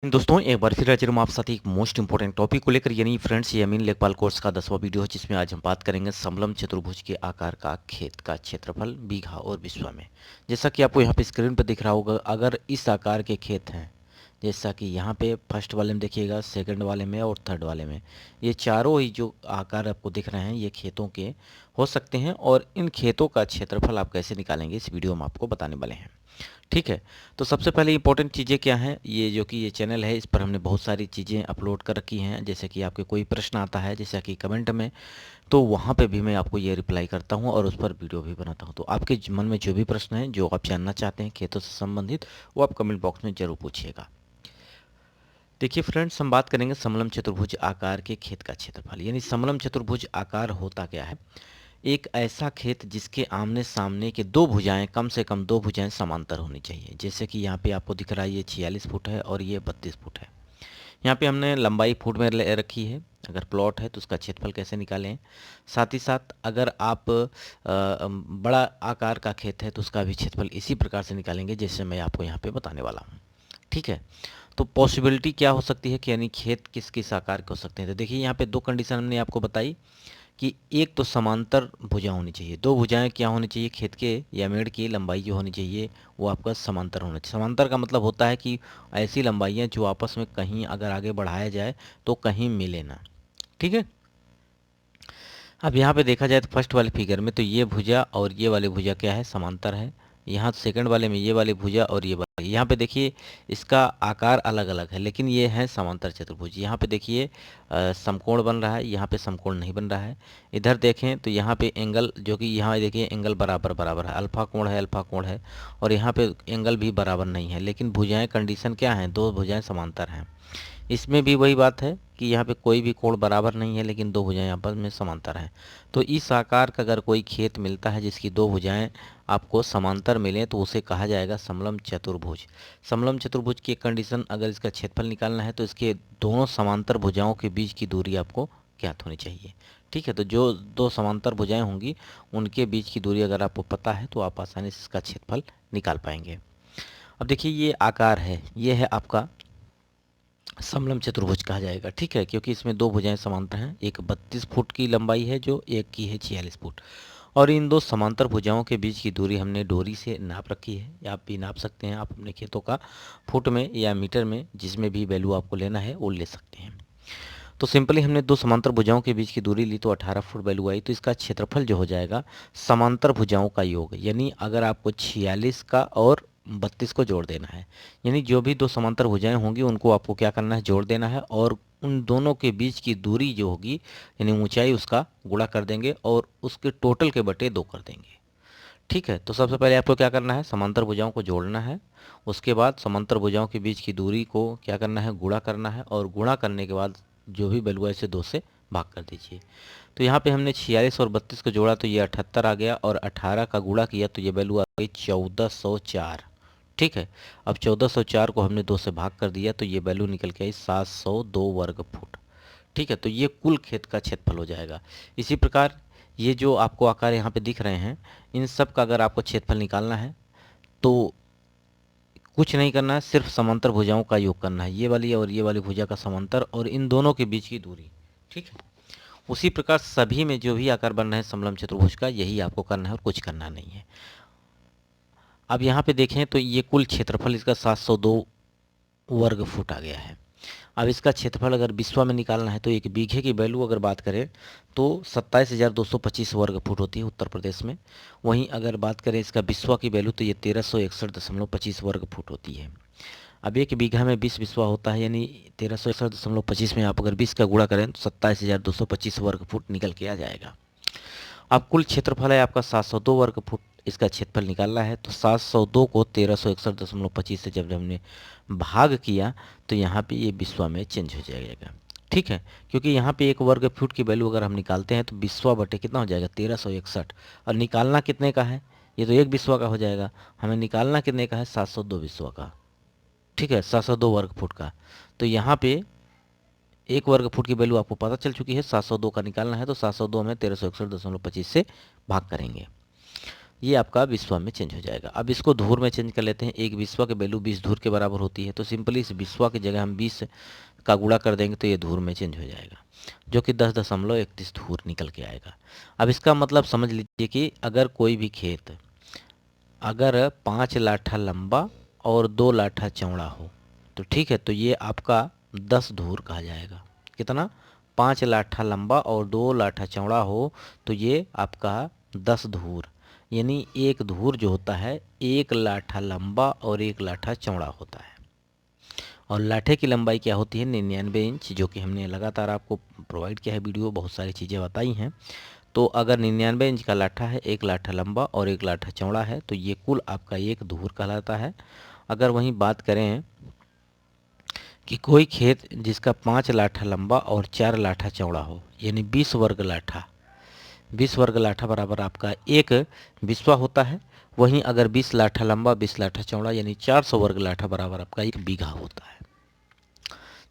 दोस्तों एक बार फिर हाजिर हूँ आप साथ ही एक मोस्ट इंपॉर्टेंट टॉपिक को लेकर यानी फ्रेंड्स ये अमीन लेखपाल कोर्स का 10वां वीडियो है जिसमें आज हम बात करेंगे समलम चतुर्भुज के आकार का खेत का क्षेत्रफल बीघा और बिस्वा में। जैसा कि आपको यहाँ पे स्क्रीन पर दिख रहा होगा, अगर इस आकार के खेत हैं जैसा कि यहाँ पे फर्स्ट वाले में देखिएगा, सेकंड वाले में और थर्ड वाले में, ये चारों ही जो आकार आपको दिख रहे हैं ये खेतों के हो सकते हैं और इन खेतों का क्षेत्रफल आप कैसे निकालेंगे इस वीडियो में आपको बताने वाले हैं। ठीक है, तो सबसे पहले इंपॉर्टेंट चीज़ें क्या हैं, ये जो कि ये चैनल है इस पर हमने बहुत सारी चीज़ें अपलोड कर रखी हैं। जैसे कि आपके कोई प्रश्न आता है जैसा कि कमेंट में, तो वहाँ पे भी मैं आपको ये रिप्लाई करता हूँ और उस पर वीडियो भी बनाता हूँ। तो आपके मन में जो भी प्रश्न है जो आप जानना चाहते हैं खेतों से संबंधित, वो आप कमेंट बॉक्स में ज़रूर पूछिएगा। देखिए फ्रेंड्स, हम बात करेंगे समलम चतुर्भुज आकार के खेत का क्षेत्रफल। यानी समलम चतुर्भुज आकार होता क्या है? एक ऐसा खेत जिसके आमने सामने के दो भुजाएं, कम से कम दो भुजाएं समांतर होनी चाहिए। जैसे कि यहाँ पे आपको दिख रहा है ये 46 फुट है और ये 32 फुट है। यहाँ पे हमने लंबाई फुट में रखी है। अगर प्लॉट है तो उसका क्षेत्रफल कैसे निकालें। साथ ही साथ अगर आप बड़ा आकार का खेत है तो उसका भी क्षेत्रफल इसी प्रकार से निकालेंगे जैसे मैं आपको यहाँ पे बताने वाला हूँ। ठीक है, तो पॉसिबिलिटी क्या हो सकती है कि यानी खेत किस किस आकार के हो सकते हैं। तो देखिए यहाँ पे दो कंडीशन हमने आपको बताई कि एक तो समांतर भुजा होनी चाहिए। दो भुजाएं क्या होनी चाहिए, खेत के या मेड़ की लंबाई जो होनी चाहिए वो आपका समांतर होना चाहिए। समांतर का मतलब होता है कि ऐसी लंबाइयां जो आपस में कहीं अगर आगे बढ़ाया जाए तो कहीं मिले ना। ठीक है, अब यहाँ पे देखा जाए तो फर्स्ट वाले फिगर में तो ये भुजा और ये वाली भुजा क्या है, समांतर है। यहाँ सेकंड वाले में ये वाली भुजा और ये वाली, यहाँ पे देखिए इसका आकार अलग अलग है लेकिन ये है समांतर चतुर्भुज। यहाँ पे देखिए समकोण बन रहा है, यहाँ पे समकोण नहीं बन रहा है। इधर देखें तो यहाँ पे एंगल, जो कि यहाँ देखिए एंगल बराबर बराबर है, अल्फा कोण है, अल्फा कोण है। और यहाँ पे एंगल भी बराबर नहीं है, लेकिन भुजाएं कंडीशन क्या है, दो भुजाएं समांतर हैं। इसमें भी वही बात है कि यहाँ पे कोई भी कोण बराबर नहीं है लेकिन दो भुजाएं आपस में समांतर हैं। तो इस आकार का अगर कोई खेत मिलता है जिसकी दो भुजाएं आपको समांतर मिलें तो उसे कहा जाएगा समलम चतुर्भुज। समलम चतुर्भुज की एक कंडीशन, अगर इसका क्षेत्रफल निकालना है तो इसके दोनों समांतर भुजाओं के बीच की दूरी आपको ज्ञात होनी चाहिए। ठीक है, तो जो दो समांतर भुजाएं होंगी उनके बीच की दूरी अगर आपको पता है तो आप आसानी से इसका क्षेत्रफल निकाल पाएंगे। अब देखिए ये आकार है, ये है आपका समलम चतुर्भुज कहा जाएगा। ठीक है, क्योंकि इसमें दो भुजाएं समांतर हैं, एक 32 फुट की लंबाई है जो एक की है 46 फुट। और इन दो समांतर भुजाओं के बीच की दूरी हमने डोरी से नाप रखी है, या आप भी नाप सकते हैं, आप अपने खेतों का फुट में या मीटर में जिसमें भी वैल्यू आपको लेना है वो ले सकते हैं। तो सिंपली हमने दो समांतर भुजाओं के बीच की दूरी ली तो 18 फुट वैल्यू आई। तो इसका क्षेत्रफल जो हो जाएगा समांतर भुजाओं का योग, यानी अगर आपको 46 का और 32 को जोड़ देना है, यानी जो भी दो समांतर भुजाएं होंगी उनको आपको क्या करना है, जोड़ देना है। और उन दोनों के बीच की दूरी जो होगी यानी ऊंचाई, उसका गुणा कर देंगे और उसके टोटल के बटे दो कर देंगे। ठीक है, तो सबसे पहले आपको क्या करना है, समांतर भुजाओं को जोड़ना है। उसके बाद समांतर भुजाओं के बीच की दूरी को क्या करना है, गुणा करना है। और गुणा करने के बाद जो भी वैल्यू है इसे दो से भाग कर दीजिए। तो यहाँ पे हमने 46 और 32 को जोड़ा तो ये 78 आ गया, और 18 का गुणा किया तो ये वैल्यू आ गई 1404। ठीक है, अब 1404 को हमने दो से भाग कर दिया तो ये वैल्यू निकल के आई 702 वर्ग फुट। ठीक है, तो ये कुल खेत का क्षेत्रफल हो जाएगा। इसी प्रकार ये जो आपको आकार यहाँ पे दिख रहे हैं, इन सब का अगर आपको क्षेत्रफल निकालना है तो कुछ नहीं करना है, सिर्फ समांतर भुजाओं का योग करना है, ये वाली और ये वाली भुजा का समांतर और इन दोनों के बीच की दूरी। ठीक है, उसी प्रकार सभी में जो भी आकार बन रहे हैं समलम चतुर्भुज का, यही आपको करना है और कुछ करना नहीं है। अब यहाँ पे देखें तो ये कुल क्षेत्रफल इसका 702 वर्ग फुट आ गया है। अब इसका क्षेत्रफल अगर बिस्वा में निकालना है तो एक बीघे की वैल्यू अगर बात करें तो 27,225 वर्ग फुट होती है उत्तर प्रदेश में। वहीं अगर बात करें इसका बिस्वा की वैल्यू तो ये 1361.25 वर्ग फुट होती है। अब एक बीघा में 20 बिस्वा होता है, यानी 1361.25 में आप अगर 20 का गुणा करें तो 27,225 वर्ग फुट निकल के आ जाएगा। अब कुल क्षेत्रफल है आपका 702 वर्ग फुट, इसका क्षेत्रफल निकालना है तो 702 को 1361.25 से जब हमने भाग किया तो यहाँ पे ये बिस्वा में चेंज हो जाएगा। ठीक है, क्योंकि यहाँ पे एक वर्ग फुट की वैल्यू अगर हम निकालते हैं तो बिस्वा बटे कितना हो जाएगा 1361, और निकालना कितने का है, ये तो एक बिस्वा का हो जाएगा, हमें निकालना कितने का है 702 बिस्वा का। ठीक है, 702 वर्ग फुट का। तो यहाँ पे एक वर्ग फुट की वैल्यू आपको पता चल चुकी है, 702 का निकालना है तो 702 में 1361.25 से भाग करेंगे। ये आपका बिस्वा में चेंज हो जाएगा। अब इसको धूर में चेंज कर लेते हैं। एक बिस्वा की वैल्यू 20 धूर के बराबर होती है, तो सिंपली इस बिस्वा की जगह हम 20 का गुणा कर देंगे तो ये धूर में चेंज हो जाएगा, जो कि 10.31 धूर निकल के आएगा। अब इसका मतलब समझ लीजिए कि अगर कोई भी खेत अगर 5 लाठा लंबा और 2 लाठा चौड़ा हो तो ठीक है, तो ये आपका 10 धूर कहा जाएगा। कितना? 5 लाठा लंबा और 2 लाठा चौड़ा हो तो ये आपका 10 धूर, यानी एक धूर जो होता है 1 लाठा लंबा और 1 लाठा चौड़ा होता है। और लाठे की लंबाई क्या होती है? 99 इंच, जो कि हमने लगातार आपको प्रोवाइड किया है, वीडियो बहुत सारी चीज़ें बताई हैं। तो अगर 99 इंच का लाठा है, 1 लाठा लंबा और 1 लाठा चौड़ा है, तो ये कुल आपका एक धूर कहलाता है। अगर वहीं बात करें कि कोई खेत जिसका 5 लाठा लंबा और 4 लाठा चौड़ा हो, यानी 20 वर्ग लाठा, 20 वर्ग लाठा बराबर आपका एक बिस्वा होता है। वहीं अगर 20 लाठा लंबा 20 लाठा चौड़ा यानी 400 वर्ग लाठा बराबर आपका एक बीघा होता है।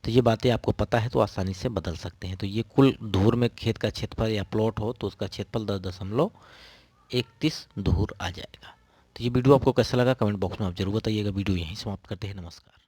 तो ये बातें आपको पता है तो आसानी से बदल सकते हैं। तो ये कुल धूर में खेत का क्षेत्रफल या प्लॉट हो तो उसका क्षेत्रफल 10.31 धूर आ जाएगा। तो ये वीडियो आपको कैसा लगा कमेंट बॉक्स में आप जरूर बताइएगा। वीडियो यहीं समाप्त करते हैं। नमस्कार।